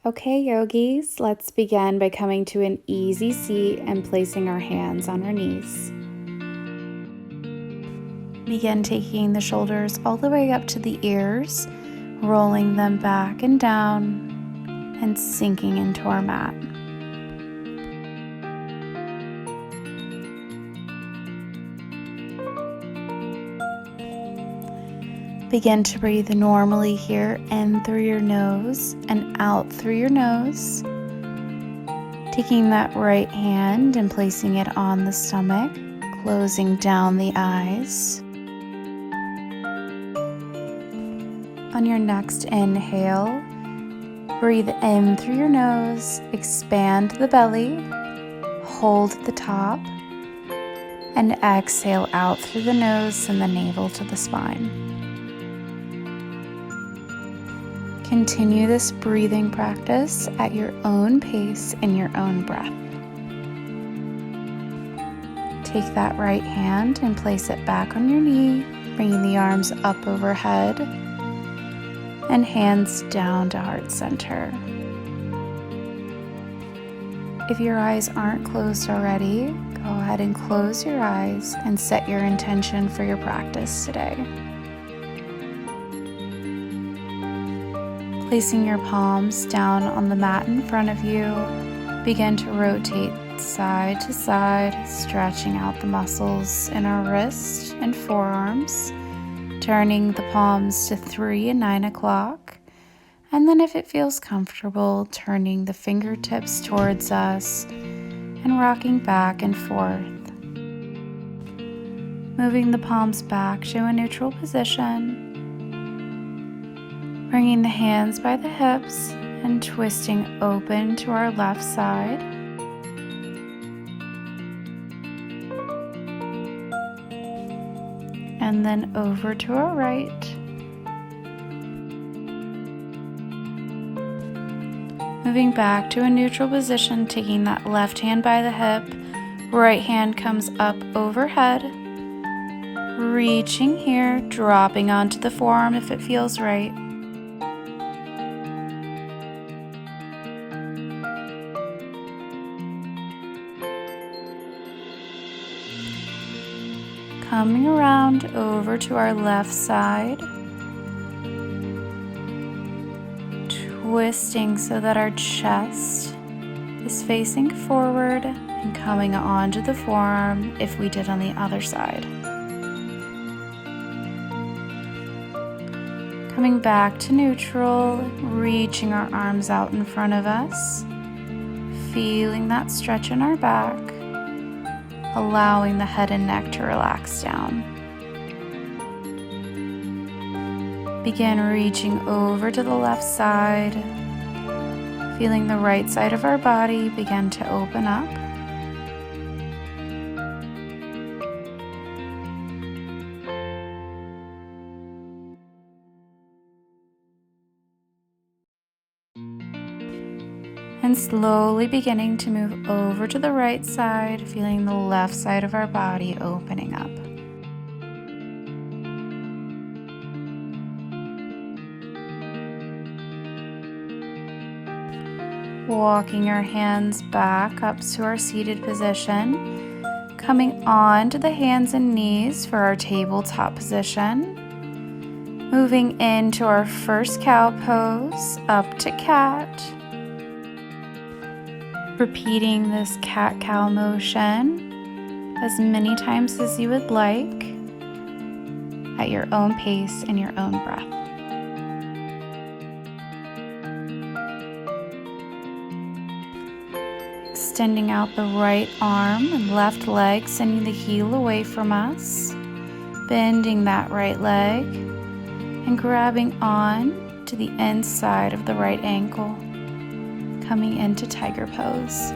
Okay, yogis, let's begin by coming to an easy seat and placing our hands on our knees. Begin taking the shoulders all the way up to the ears, rolling them back and down, and sinking into our mat. Begin to breathe normally here, in through your nose and out through your nose. Taking that right hand and placing it on the stomach, closing down the eyes. On your next inhale, breathe in through your nose, expand the belly, hold at the top, and exhale out through the nose and the navel to the spine. Continue this breathing practice at your own pace and your own breath. Take that right hand and place it back on your knee, bringing the arms up overhead and hands down to heart center. If your eyes aren't closed already, go ahead and close your eyes and set your intention for your practice today. Placing your palms down on the mat in front of you, begin to rotate side to side, stretching out the muscles in our wrists and forearms, turning the palms to 3 and 9 o'clock, and then if it feels comfortable, turning the fingertips towards us and rocking back and forth. Moving the palms back to a neutral position, bringing the hands by the hips and twisting open to our left side. And then over to our right. Moving back to a neutral position, taking that left hand by the hip, right hand comes up overhead, reaching here, dropping onto the forearm if it feels right. Coming around over to our left side, twisting so that our chest is facing forward and coming onto the forearm if we did on the other side. Coming back to neutral, reaching our arms out in front of us, feeling that stretch in our back, allowing the head and neck to relax down. Begin reaching over to the left side, feeling the right side of our body begin to open up. And slowly beginning to move over to the right side, feeling the left side of our body opening up. Walking our hands back up to our seated position, coming on to the hands and knees for our tabletop position. Moving into our first cow pose, up to cat. Repeating this cat-cow motion as many times as you would like at your own pace and your own breath. Extending out the right arm and left leg, sending the heel away from us, bending that right leg and grabbing on to the inside of the right ankle. Coming into tiger pose.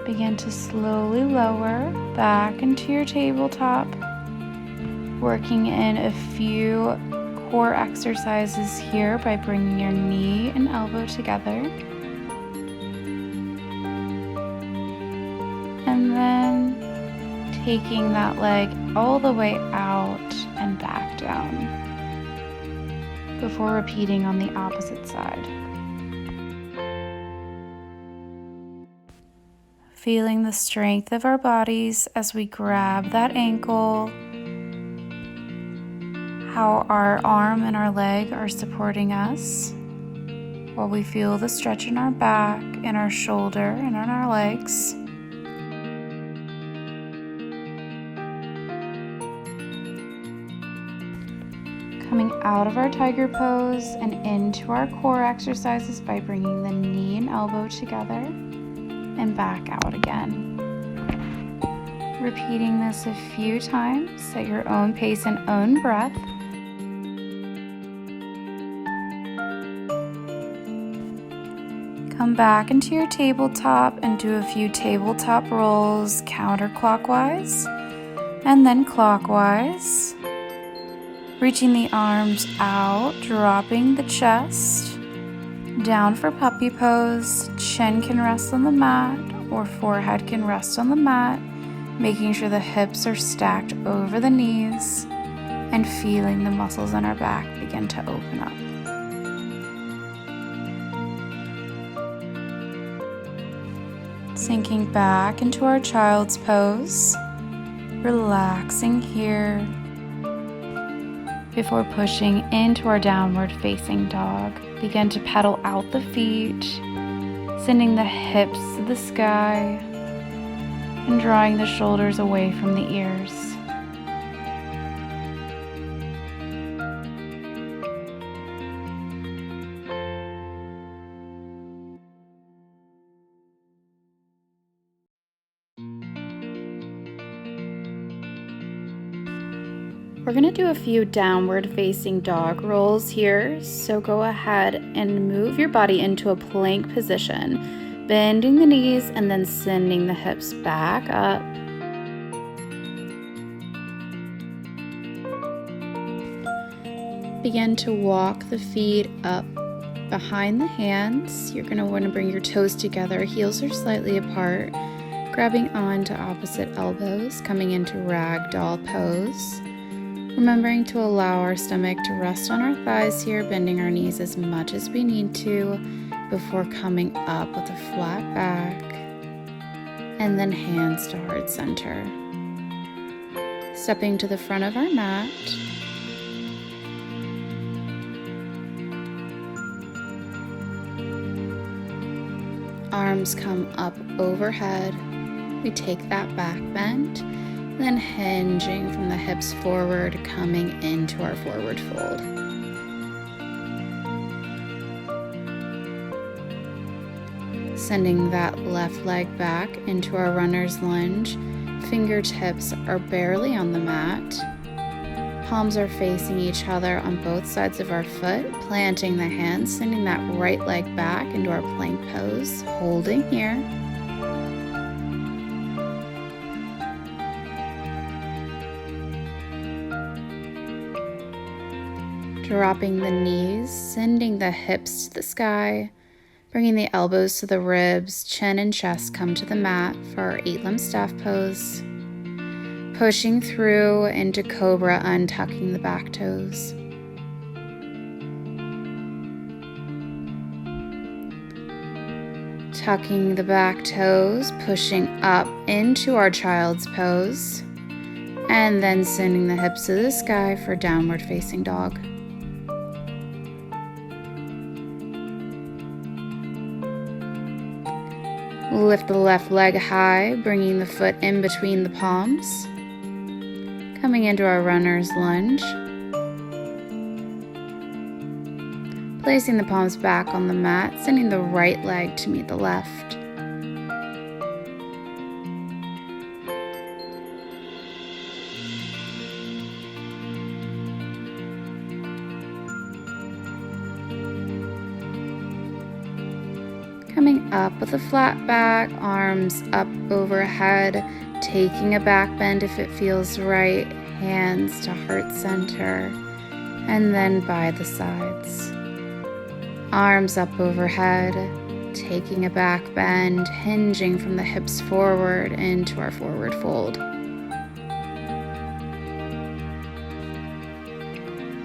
Begin to slowly lower back into your tabletop, working in a few core exercises here by bringing your knee and elbow together. And then taking that leg all the way out and back down before repeating on the opposite side. Feeling the strength of our bodies as we grab that ankle, how our arm and our leg are supporting us, while we feel the stretch in our back, in our shoulder, and on our legs. Coming out of our tiger pose and into our core exercises by bringing the knee and elbow together and back out again. Repeating this a few times at your own pace and own breath. Come back into your tabletop and do a few tabletop rolls counterclockwise and then clockwise. Reaching the arms out, dropping the chest. Down for puppy pose, chin can rest on the mat or forehead can rest on the mat, making sure the hips are stacked over the knees and feeling the muscles in our back begin to open up. Sinking back into our child's pose, relaxing here before pushing into our downward facing dog. Begin to pedal out the feet, sending the hips to the sky and drawing the shoulders away from the ears. We're going to do a few downward facing dog rolls here, so go ahead and move your body into a plank position, bending the knees and then sending the hips back up. Begin to walk the feet up behind the hands. You're going to want to bring your toes together, heels are slightly apart, grabbing onto opposite elbows, coming into ragdoll pose. Remembering to allow our stomach to rest on our thighs here, bending our knees as much as we need to before coming up with a flat back, and then hands to heart center. Stepping to the front of our mat. Arms come up overhead. We take that back bend. Then hinging from the hips forward, coming into our forward fold. Sending that left leg back into our runner's lunge. Fingertips are barely on the mat. Palms are facing each other on both sides of our foot, planting the hands, sending that right leg back into our plank pose, holding here. Dropping the knees, sending the hips to the sky, bringing the elbows to the ribs, chin and chest come to the mat for our 8-limb staff pose. Pushing through into cobra, untucking the back toes. Tucking the back toes, pushing up into our child's pose, and then sending the hips to the sky for downward facing dog. Lift the left leg high, bringing the foot in between the palms. Coming into our runner's lunge. Placing the palms back on the mat, sending the right leg to meet the left. Coming up with a flat back, arms up overhead, taking a back bend if it feels right, hands to heart center, and then by the sides. Arms up overhead, taking a back bend, hinging from the hips forward into our forward fold.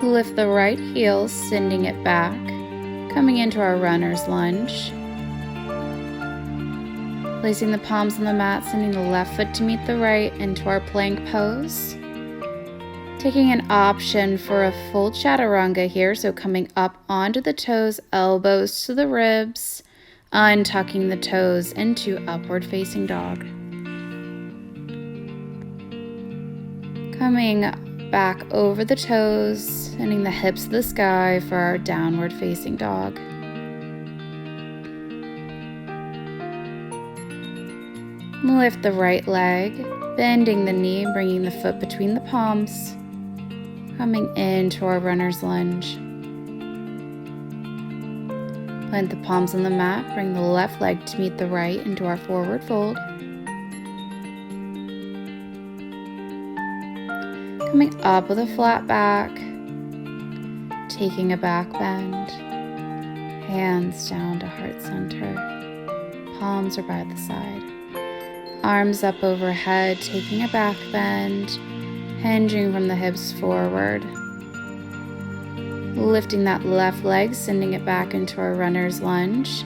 Lift the right heel, sending it back, coming into our runner's lunge. Placing the palms on the mat, sending the left foot to meet the right into our plank pose. Taking an option for a full chaturanga here, so coming up onto the toes, elbows to the ribs, untucking the toes into upward facing dog. Coming back over the toes, sending the hips to the sky for our downward facing dog. Lift the right leg, bending the knee, bringing the foot between the palms, coming into our runner's lunge. Plant the palms on the mat, bring the left leg to meet the right into our forward fold. Coming up with a flat back, taking a back bend, hands down to heart center, palms are by the side. Arms up overhead, taking a back bend, hinging from the hips forward. Lifting that left leg, sending it back into our runner's lunge.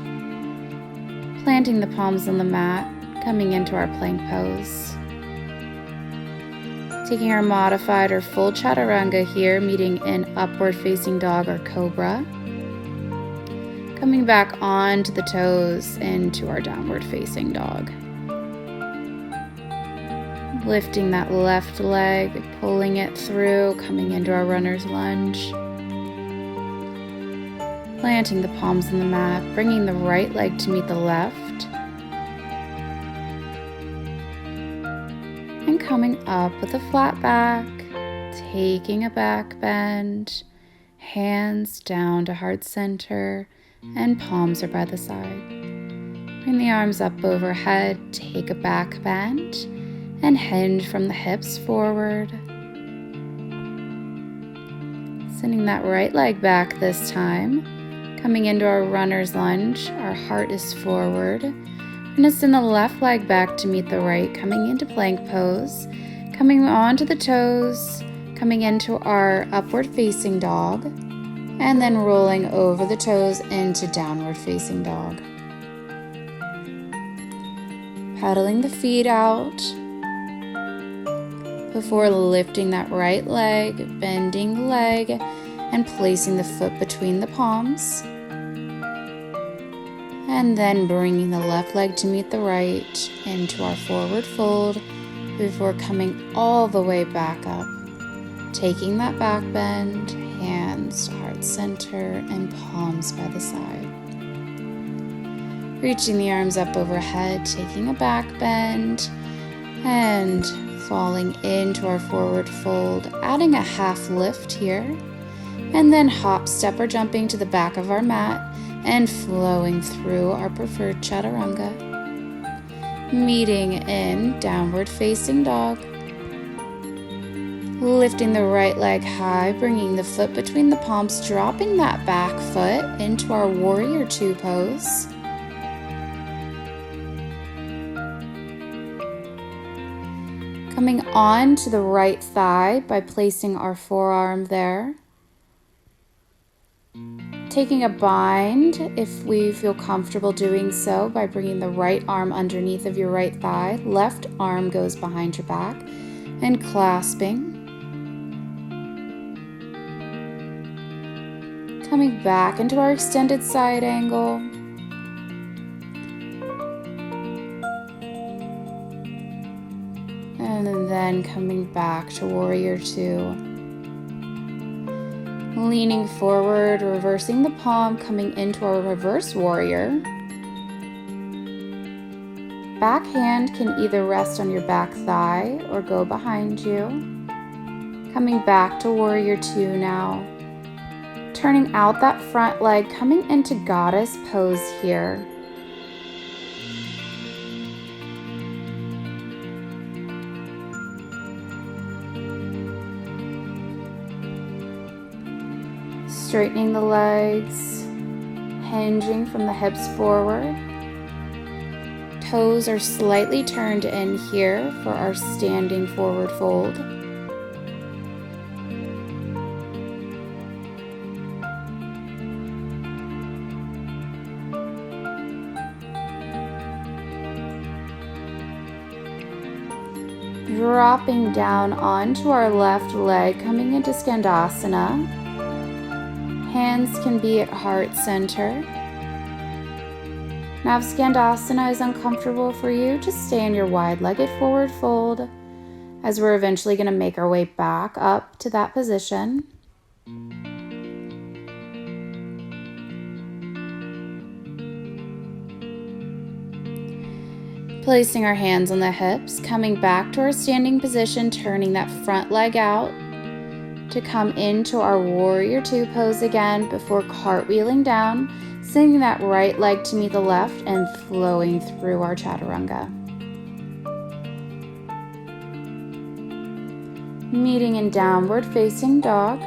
Planting the palms on the mat, coming into our plank pose. Taking our modified or full chaturanga here, meeting in upward facing dog or cobra. Coming back onto the toes into our downward facing dog. Lifting that left leg, pulling it through, coming into our runner's lunge. Planting the palms on the mat, bringing the right leg to meet the left. And coming up with a flat back, taking a back bend, hands down to heart center, and palms are by the side. Bring the arms up overhead, take a back bend, and hinge from the hips forward. Sending that right leg back this time. Coming into our runner's lunge, our heart is forward. We're going to send the left leg back to meet the right, coming into plank pose. Coming onto the toes, coming into our upward facing dog. And then rolling over the toes into downward facing dog. Pedaling the feet out. Before lifting that right leg, bending the leg, and placing the foot between the palms. And then bringing the left leg to meet the right into our forward fold before coming all the way back up. Taking that back bend, hands to heart center, and palms by the side. Reaching the arms up overhead, taking a back bend, and falling into our forward fold, adding a half lift here, and then hop, step, or jumping to the back of our mat and flowing through our preferred chaturanga, meeting in downward facing dog. Lifting the right leg high, bringing the foot between the palms, dropping that back foot into our warrior two pose. Coming on to the right thigh by placing our forearm there. Taking a bind, if we feel comfortable doing so, by bringing the right arm underneath of your right thigh. Left arm goes behind your back and clasping. Coming back into our extended side angle. And then coming back to warrior two. Leaning forward, reversing the palm, coming into our reverse warrior. Back hand can either rest on your back thigh or go behind you. Coming back to warrior two now. Turning out that front leg, coming into goddess pose here. Straightening the legs, hinging from the hips forward. Toes are slightly turned in here for our standing forward fold. dropping down onto our left leg, coming into Skandasana. Hands can be at heart center. Now if Skandasana is uncomfortable for you, just stay in your wide-legged forward fold, as we're eventually going to make our way back up to that position. Placing our hands on the hips, coming back to our standing position, turning that front leg out to come into our warrior two pose again before cartwheeling down, sending that right leg to meet the left and flowing through our chaturanga. Meeting in downward facing dog.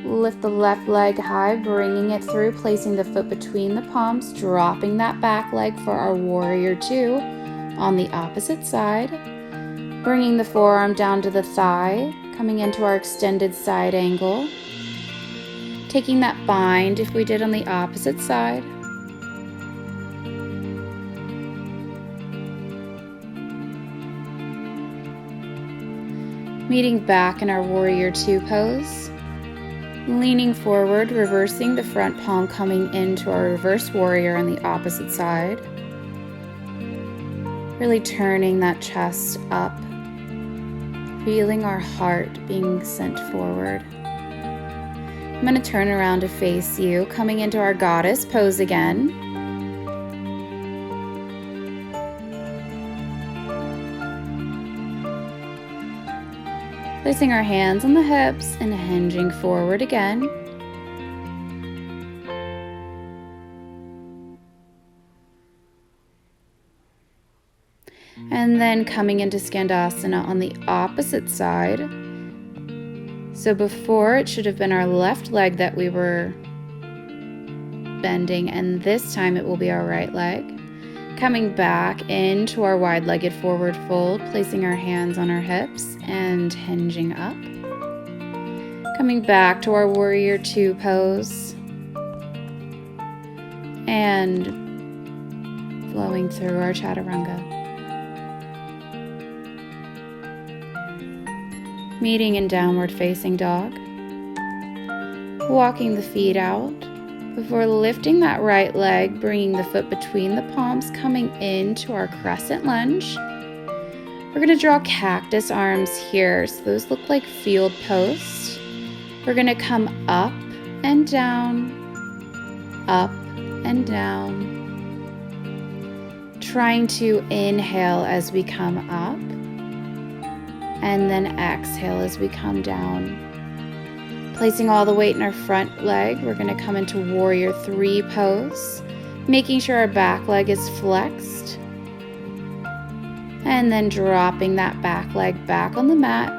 Lift the left leg high, bringing it through, placing the foot between the palms, dropping that back leg for our warrior two on the opposite side. Bringing the forearm down to the thigh, coming into our extended side angle. Taking that bind if we did on the opposite side. Meeting back in our warrior two pose. Leaning forward, reversing the front palm, coming into our reverse warrior on the opposite side. Really turning that chest up, feeling our heart being sent forward. I'm going to turn around to face you, coming into our goddess pose again. Placing our hands on the hips and hinging forward again. And then coming into Skandasana on the opposite side. So before, it should have been our left leg that we were bending, and this time it will be our right leg. Coming back into our wide-legged forward fold, placing our hands on our hips and hinging up. Coming back to our warrior two pose and flowing through our chaturanga. Meeting in downward facing dog. Walking the feet out. Before lifting that right leg, bringing the foot between the palms, coming into our crescent lunge. We're going to draw cactus arms here, so those look like field posts. We're going to come up and down, up and down. Trying to inhale as we come up, and then exhale as we come down. Placing all the weight in our front leg, we're going to come into warrior three pose, making sure our back leg is flexed. And then dropping that back leg back on the mat,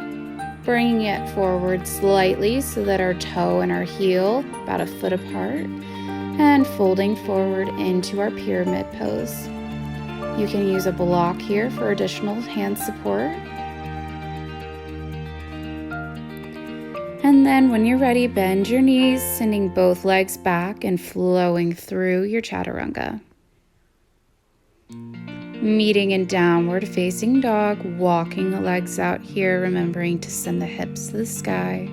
bringing it forward slightly so that our toe and our heel about a foot apart, and folding forward into our pyramid pose. You can use a block here for additional hand support. And then when you're ready, bend your knees, sending both legs back and flowing through your chaturanga. Meeting in downward facing dog, walking the legs out here, remembering to send the hips to the sky.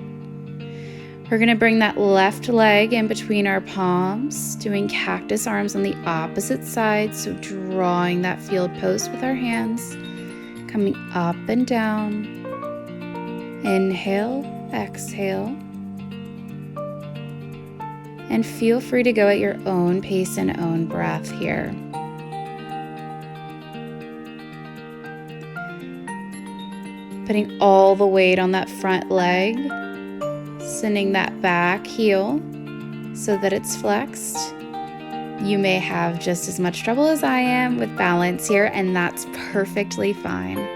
We're going to bring that left leg in between our palms, doing cactus arms on the opposite side, so drawing that field pose with our hands, coming up and down. Inhale. Exhale, and feel free to go at your own pace and own breath here. Putting all the weight on that front leg, sending that back heel so that it's flexed. You may have just as much trouble as I am with balance here, and that's perfectly fine.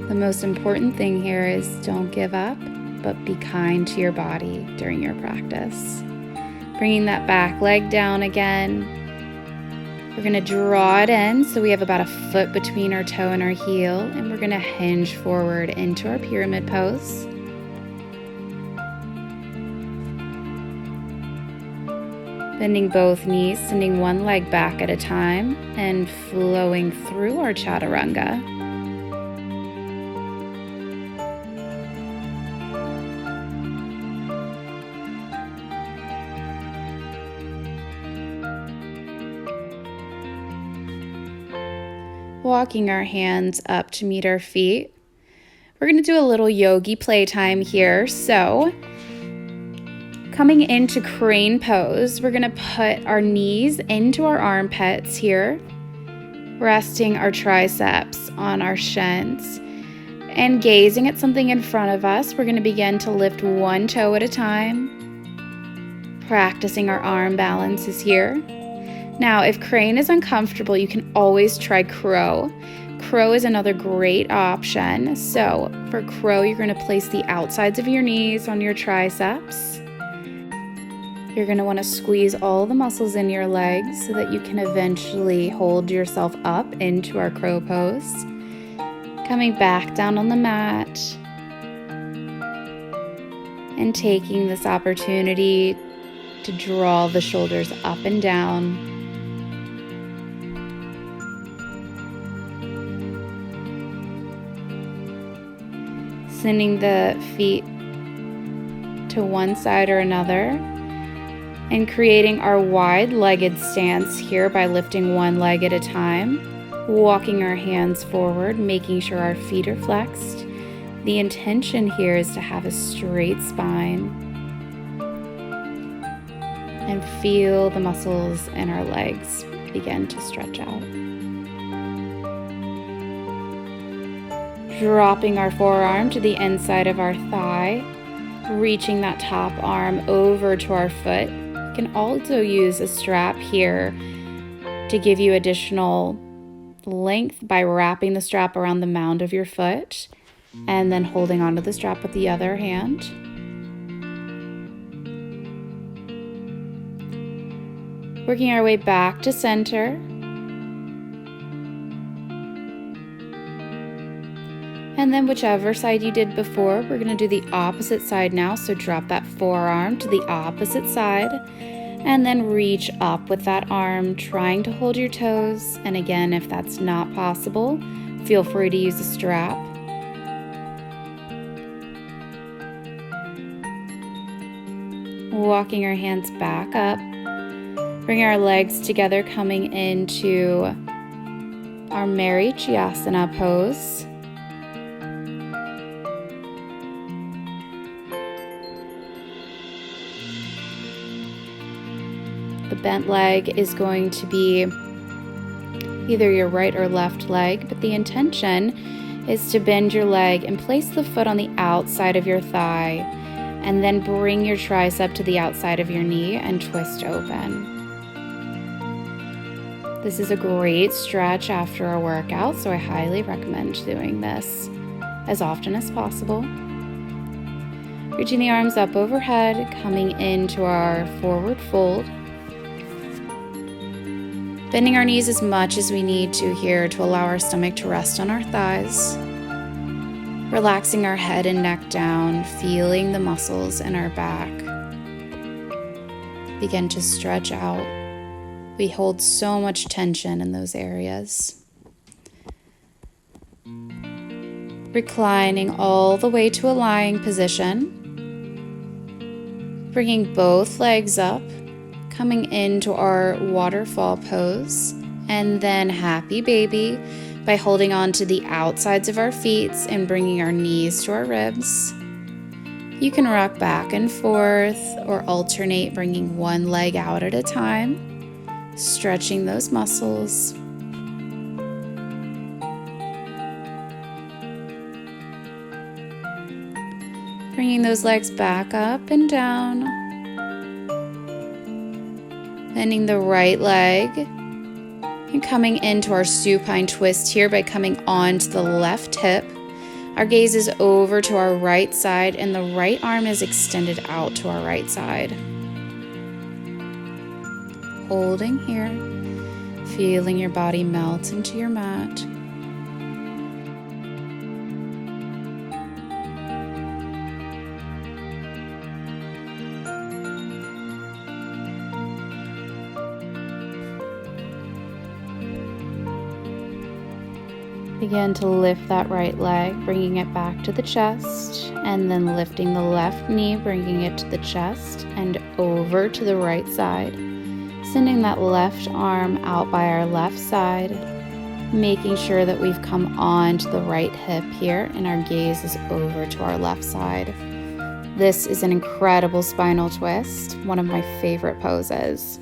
The most important thing here is don't give up, but be kind to your body during your practice. Bringing that back leg down again. We're going to draw it in so we have about a foot between our toe and our heel, and we're going to hinge forward into our pyramid pose. Bending both knees, sending one leg back at a time and flowing through our chaturanga. Walking our hands up to meet our feet. We're going to do a little yogi playtime here. So, coming into crane pose, we're going to put our knees into our armpits here, resting our triceps on our shins, and gazing at something in front of us. We're going to begin to lift one toe at a time, practicing our arm balances here. Now, if crane is uncomfortable, you can always try crow. Crow is another great option. So for crow, you're going to place the outsides of your knees on your triceps. You're going to want to squeeze all the muscles in your legs so that you can eventually hold yourself up into our crow pose. Coming back down on the mat and taking this opportunity to draw the shoulders up and down. Sending the feet to one side or another and creating our wide-legged stance here by lifting one leg at a time, walking our hands forward, making sure our feet are flexed. The intention here is to have a straight spine and feel the muscles in our legs begin to stretch out. Dropping our forearm to the inside of our thigh, reaching that top arm over to our foot. You can also use a strap here to give you additional length by wrapping the strap around the mound of your foot and then holding onto the strap with the other hand. Working our way back to center. And then whichever side you did before, we're going to do the opposite side now. So drop that forearm to the opposite side and then reach up with that arm, trying to hold your toes. And again, if that's not possible, feel free to use a strap. Walking our hands back up. Bring our legs together, coming into our Marichyasana pose. The bent leg is going to be either your right or left leg, but the intention is to bend your leg and place the foot on the outside of your thigh, and then bring your tricep to the outside of your knee and twist open. This is a great stretch after a workout, so I highly recommend doing this as often as possible. Reaching the arms up overhead, coming into our forward fold. Bending our knees as much as we need to here to allow our stomach to rest on our thighs. Relaxing our head and neck down, feeling the muscles in our back begin to stretch out. We hold so much tension in those areas. Reclining all the way to a lying position. Bringing both legs up, coming into our waterfall pose, and then happy baby by holding on to the outsides of our feet and bringing our knees to our ribs. You can rock back and forth or alternate, bringing one leg out at a time, stretching those muscles. Bringing those legs back up and down. Bending the right leg and coming into our supine twist here by coming onto the left hip. Our gaze is over to our right side and the right arm is extended out to our right side. Holding here, feeling your body melt into your mat. Begin to lift that right leg, bringing it back to the chest, and then lifting the left knee, bringing it to the chest and over to the right side. Sending that left arm out by our left side, making sure that we've come on to the right hip here and our gaze is over to our left side. This is an incredible spinal twist, one of my favorite poses.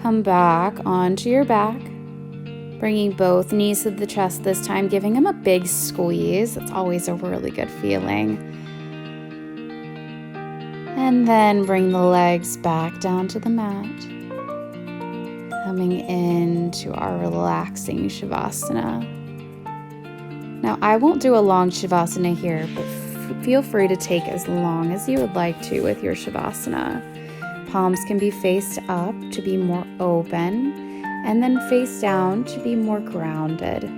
Come back onto your back, bringing both knees to the chest this time, giving them a big squeeze. It's always a really good feeling. And then bring the legs back down to the mat, coming into our relaxing Shavasana. Now, I won't do a long Shavasana here, but feel free to take as long as you would like to with your Shavasana. Palms can be faced up to be more open, and then face down to be more grounded.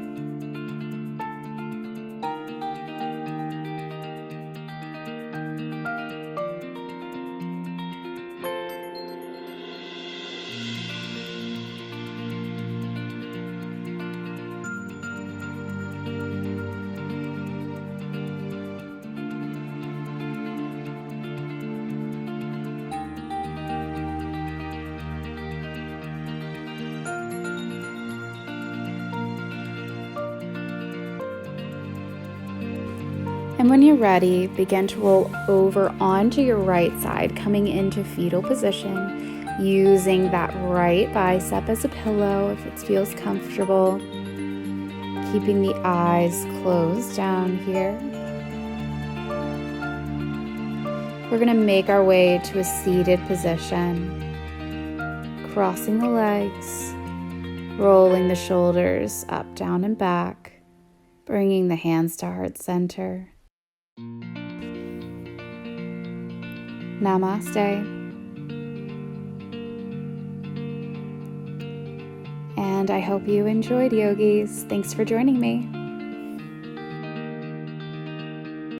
And when you're ready, begin to roll over onto your right side, coming into fetal position, using that right bicep as a pillow if it feels comfortable. Keeping the eyes closed down here. We're going to make our way to a seated position, crossing the legs, rolling the shoulders up, down, and back, bringing the hands to heart center. Namaste. And I hope you enjoyed, yogis. Thanks for joining me.